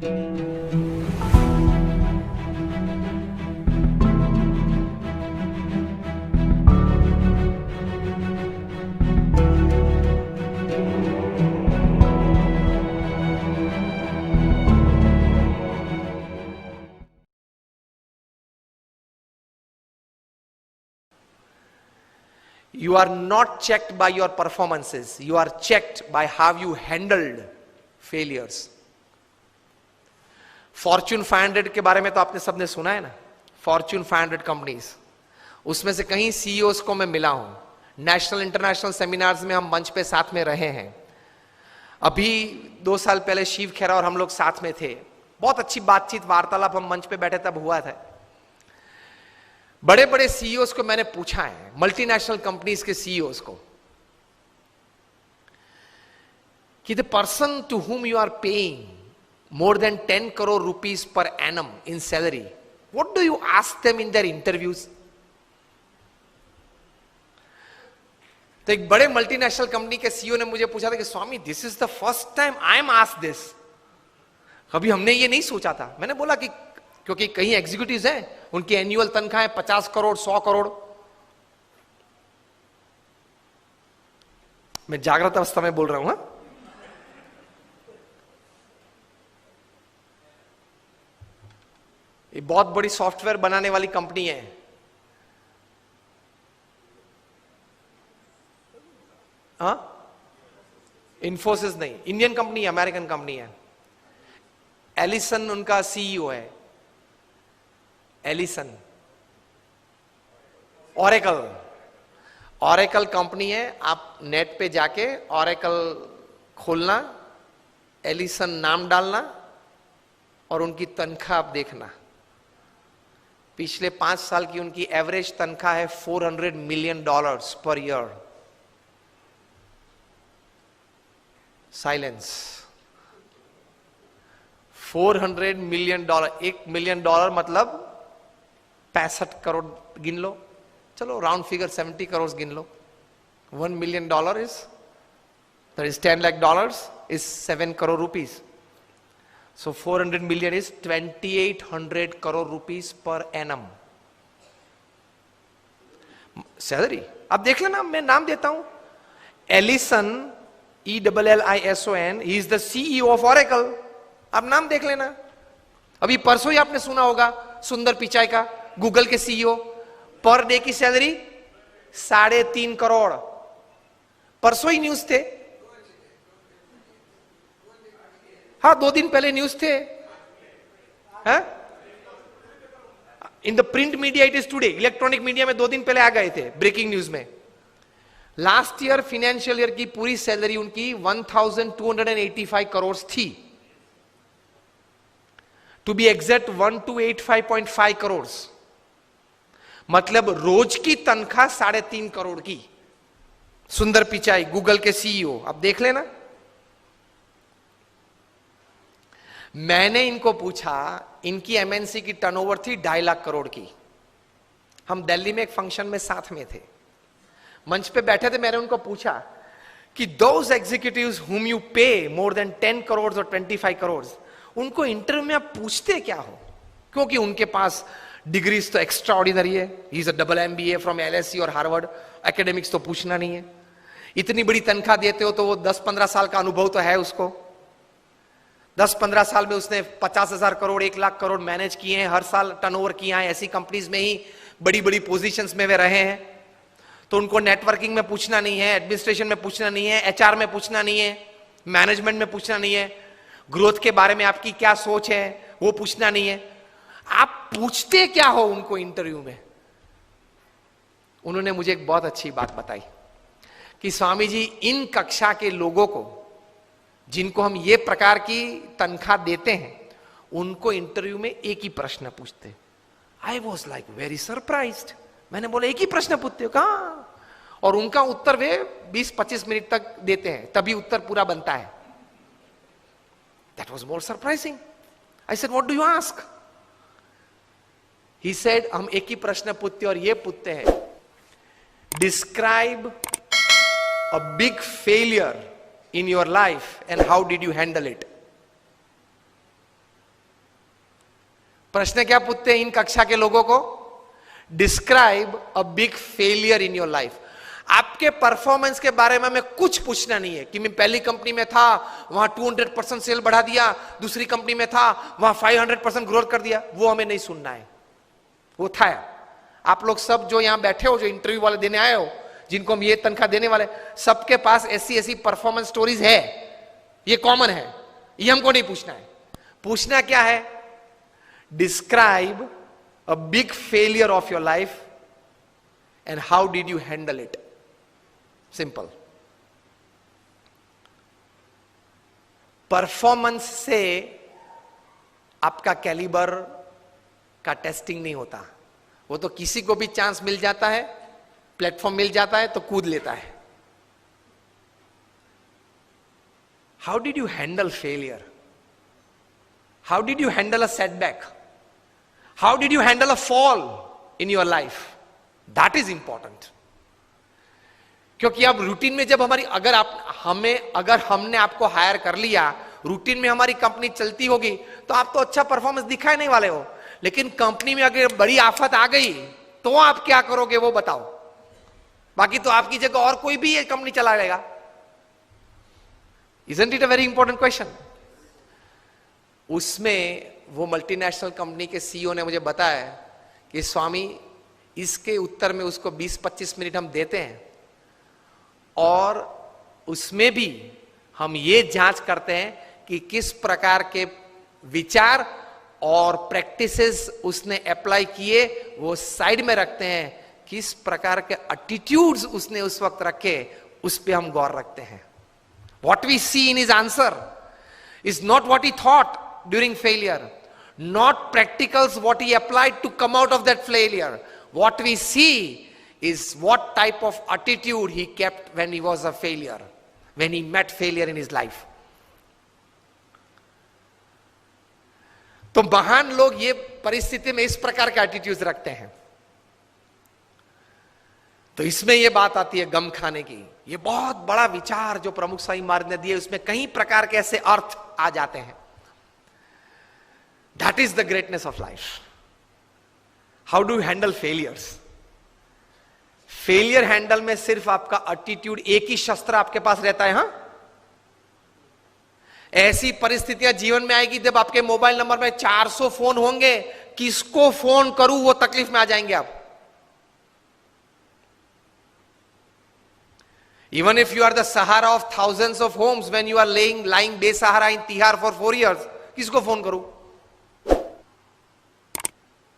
You are not checked by your performances. You are checked by how you handled failures. Fortune 500 के बारे में तो आपने सबने सुना है ना, Fortune 500 कंपनीज, उसमें से कहीं सीईओज को मैं मिला हूं, नेशनल इंटरनेशनल सेमिनार्स में हम मंच पे साथ में रहे हैं। अभी 2 साल पहले शिव खेरा और हम लोग साथ में थे, बहुत अच्छी बातचीत वार्तालाप हम मंच पे बैठे तब हुआ था। बड़े बड़े सीईओज को मैंने पूछा है, मल्टीनेशनल कंपनीज के सीईओज को, कि the person to whom you are paying more than 10 crore rupees per annum in salary, what do you ask them in their interviews? तो एक बड़े मल्टीनेशनल कंपनी के सीईओ ने मुझे पूछा था कि स्वामी, this is the first time I am asked this, कभी हमने ये नहीं सोचा था। मैंने बोला कि क्योंकि कई एग्जीक्यूटिव्स हैं, उनकी एनुअल तनख्वाह है 50 करोड़ 100 करोड़। मैं जागृत अवस्था में बोल रहा हूं। ये बहुत बड़ी सॉफ्टवेयर बनाने वाली कंपनी है, हाँ, इन्फोसिस नहीं, इंडियन कंपनी है, अमेरिकन कंपनी है। एलिसन उनका सीईओ है, एलिसन। ऑरेकल कंपनी है, आप नेट पे जाके ऑरेकल खोलना, एलिसन नाम डालना और उनकी तनख्वाह आप देखना। पिछले 5 साल की उनकी एवरेज तनख्वाह है $400 million per year. Silence. $400 million, $1 million मतलब 65 करोड़ गिन लो, चलो राउंड फिगर 70 करोड़ गिन लो। $1 million is, that is $10 lakh is 7 crore rupees. So 400 million is 2800 crore rupees per annum salary. अब देख लेना, मैं नाम देता हूं, Ellison, ELLISON, he is the CEO of Oracle. अब नाम देख लेना। अभी परसों ही आपने सुना होगा सुंदर पिचाई का, गूगल के सीईओ, पर डे की सैलरी 3.5 करोड़। परसों ही न्यूज थे, हाँ 2 दिन पहले न्यूज थे, in the print media it is today, electronic media में 2 दिन पहले आ गए थे ब्रेकिंग न्यूज में। लास्ट ईयर फाइनेंशियल ईयर की पूरी सैलरी उनकी 1285 करोड़ थी, टू बी एग्जैक्ट 1285.5 करोड़, मतलब रोज की तनख्वाह 3.5 करोड़ की। सुंदर पिचाई, गूगल के सीईओ, अब देख लेना। मैंने इनको पूछा, इनकी एमएनसी की टर्नओवर थी 2.5 लाख करोड़ की। हम दिल्ली में एक फंक्शन में साथ में थे, मंच पे बैठे थे। मैंने उनको पूछा कि दोज एग्जीक्यूटिव्स हुम यू पे मोर देन 10 करोड़ और 25 करोड़, उनको इंटरव्यू में आप पूछते क्या हो? क्योंकि उनके पास डिग्रीज तो एक्स्ट्रा ऑर्डिनरी है, he is a double MBA from LSE और हार्वर्ड, एकेडमिक्स तो पूछना नहीं है। इतनी बड़ी तनख्वाह देते हो तो वो 10-15 साल का अनुभव तो है उसको। 10-15 साल में उसने 50,000 करोड़ 1 लाख करोड़ मैनेज किए हैं, हर साल टर्नओवर किया है, ऐसी कंपनीज में ही बड़ी बड़ी पोजीशंस में वे रहे हैं। तो उनको नेटवर्किंग में पूछना नहीं है, एडमिनिस्ट्रेशन में पूछना नहीं है, HR में पूछना नहीं है, मैनेजमेंट में पूछना नहीं है, ग्रोथ के बारे में आपकी क्या सोच है वो पूछना नहीं है। आप पूछते क्या हो उनको इंटरव्यू में? उन्होंने मुझे एक बहुत अच्छी बात बताई कि स्वामी जी, इन कक्षा के लोगों को जिनको हम ये प्रकार की तनख्वाह देते हैं, उनको इंटरव्यू में एक ही प्रश्न पूछते। I was like very surprised. मैंने बोला एक ही प्रश्न पूछते हो? कहा? और उनका उत्तर वे 20-25 मिनट तक देते हैं, तभी उत्तर पूरा बनता है। That was more surprising. I said what do you ask? He said हम एक ही प्रश्न पूछते और ये पूछते हैं, describe a big failure in your life and how did you handle it? प्रश्न क्या पूछते हैं इन कक्षा के लोगों को? Describe a big failure in your life. आपके परफॉर्मेंस के बारे में हमें कुछ पूछना नहीं है कि मैं पहली कंपनी में था, वहां 200% सेल बढ़ा दिया, दूसरी कंपनी में था, वहां 500% ग्रोथ कर दिया, वो हमें नहीं सुनना है। वो था आप लोग सब जो यहां बैठे हो, जो इंटरव्यू वाले देने आए हो, जिनको हम ये तनख्वाह देने वाले, सबके पास ऐसी ऐसी परफॉर्मेंस स्टोरीज है, ये कॉमन है, ये हमको नहीं पूछना है। पूछना क्या है? Describe a big failure of your life and how did you handle it. Simple. Performance से आपका कैलिबर का टेस्टिंग नहीं होता, वो तो किसी को भी चांस मिल जाता है, प्लेटफॉर्म मिल जाता है तो कूद लेता है। How did you handle failure? How did you handle a setback? How did you handle a fall in your life? That is important. क्योंकि अब रूटीन में जब हमारी अगर हमने आपको हायर कर लिया, रूटीन में हमारी कंपनी चलती होगी, तो आप तो अच्छा परफॉर्मेंस दिखाई नहीं वाले हो। लेकिन कंपनी में अगर बड़ी आफत आ गई तो आप क्या करोगे वो बताओ। बाकी तो आपकी जगह और कोई भी ये कंपनी चला लेगा। Isn't it a very important question? उसमें वो मल्टीनेशनल कंपनी के सीईओ ने मुझे बताया कि स्वामी, इसके उत्तर में उसको 20-25 मिनट हम देते हैं और उसमें भी हम ये जांच करते हैं कि किस प्रकार के विचार और प्रैक्टिसेस उसने अप्लाई किए, वो साइड में रखते हैं। किस प्रकार के एटीट्यूड्स उसने उस वक्त रखे, उस पे हम गौर रखते हैं। What we see in his answer is not what he thought during failure, not practicals what he applied to come out of that failure. What we see is what type of attitude he kept when he was a failure, when he met failure in his life. तो महान लोग ये परिस्थिति में इस प्रकार के attitudes रखते हैं। तो इसमें यह बात आती है गम खाने की। ये बहुत बड़ा विचार जो प्रमुख स्वामी महाराज ने दिए, उसमें कई प्रकार के ऐसे अर्थ आ जाते हैं। That is the greatness of life. How do you handle failures? Failure handle में सिर्फ आपका एटीट्यूड, एक ही शस्त्र आपके पास रहता है। हां, ऐसी परिस्थितियां जीवन में आएगी जब आपके मोबाइल नंबर में 400 फोन होंगे, किसको फोन करूं वो तकलीफ में आ जाएंगे आप। Even if you are the Sahara of thousands of homes, when you are lying बेसहारा in तिहार for 4 years, किसको फोन करूं?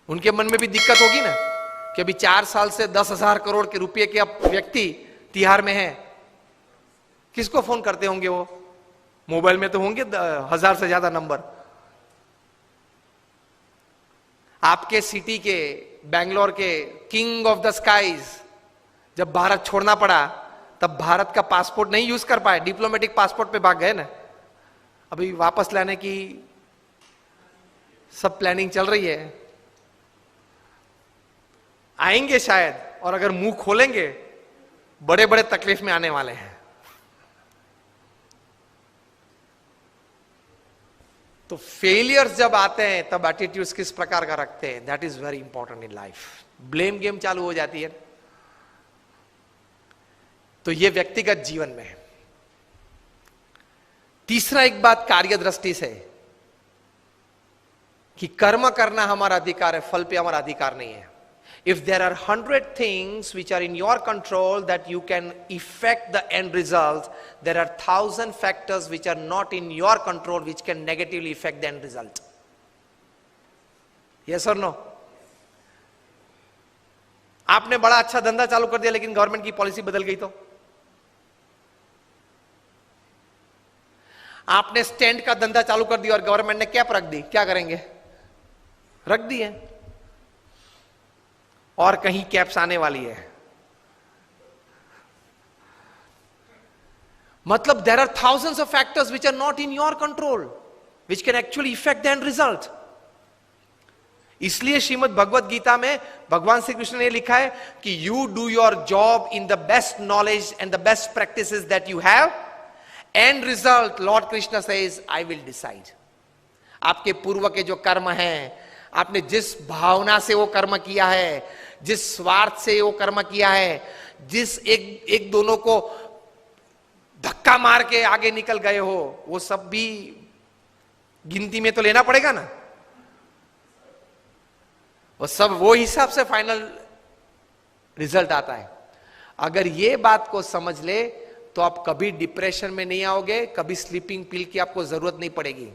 उनके मन में भी दिक्कत होगी ना कि अभी 4 साल से 10,000 करोड़ के रुपए के व्यक्ति तिहार में है, किसको फोन करते होंगे वो? मोबाइल में तो होंगे 1000 से ज्यादा नंबर। आपके सिटी के, बैंगलोर के किंग ऑफ द स्काईज जब भारत छोड़ना पड़ा, तब भारत का पासपोर्ट नहीं यूज कर पाए, डिप्लोमेटिक पासपोर्ट पे भाग गए ना। अभी वापस लाने की सब प्लानिंग चल रही है, आएंगे शायद, और अगर मुंह खोलेंगे बड़े बड़े तकलीफ में आने वाले हैं। तो फेलियर्स जब आते हैं तब एटीट्यूड्स किस प्रकार का रखते हैं, that is very important in life. Blame game चालू हो जाती है। तो यह व्यक्तिगत जीवन में है। तीसरा एक बात कार्य दृष्टि से कि कर्म करना हमारा अधिकार है, फल पे हमारा अधिकार नहीं है। If there are 100 things which are in your control that you can effect the end result, there are 1000 factors which are not in your control which can negatively effect the end result. Yes और no? आपने बड़ा अच्छा धंधा चालू कर दिया लेकिन government की पॉलिसी बदल गई तो? आपने स्टैंड का धंधा चालू कर दिया और गवर्नमेंट ने कैप रख दी, क्या करेंगे? रख दी है, और कहीं कैप्स आने वाली है। मतलब there are thousands of factors which are not in your control which can actually effect the end result. इसलिए श्रीमद् भगवद गीता में भगवान श्री कृष्ण ने लिखा है कि you do your job in the best knowledge and the best practices that you have, and result Lord Krishna says I will decide. आपके पूर्व के जो कर्म हैं, आपने जिस भावना से वो कर्म किया है, जिस स्वार्थ से वो कर्म किया है, जिस एक दोनों को धक्का मार के आगे निकल गए हो, वो सब भी गिनती में तो लेना पड़ेगा ना। वो सब वो हिसाब से फाइनल रिजल्ट आता है। अगर ये बात को समझ ले तो आप कभी डिप्रेशन में नहीं आओगे, कभी स्लीपिंग पिल की आपको जरूरत नहीं पड़ेगी।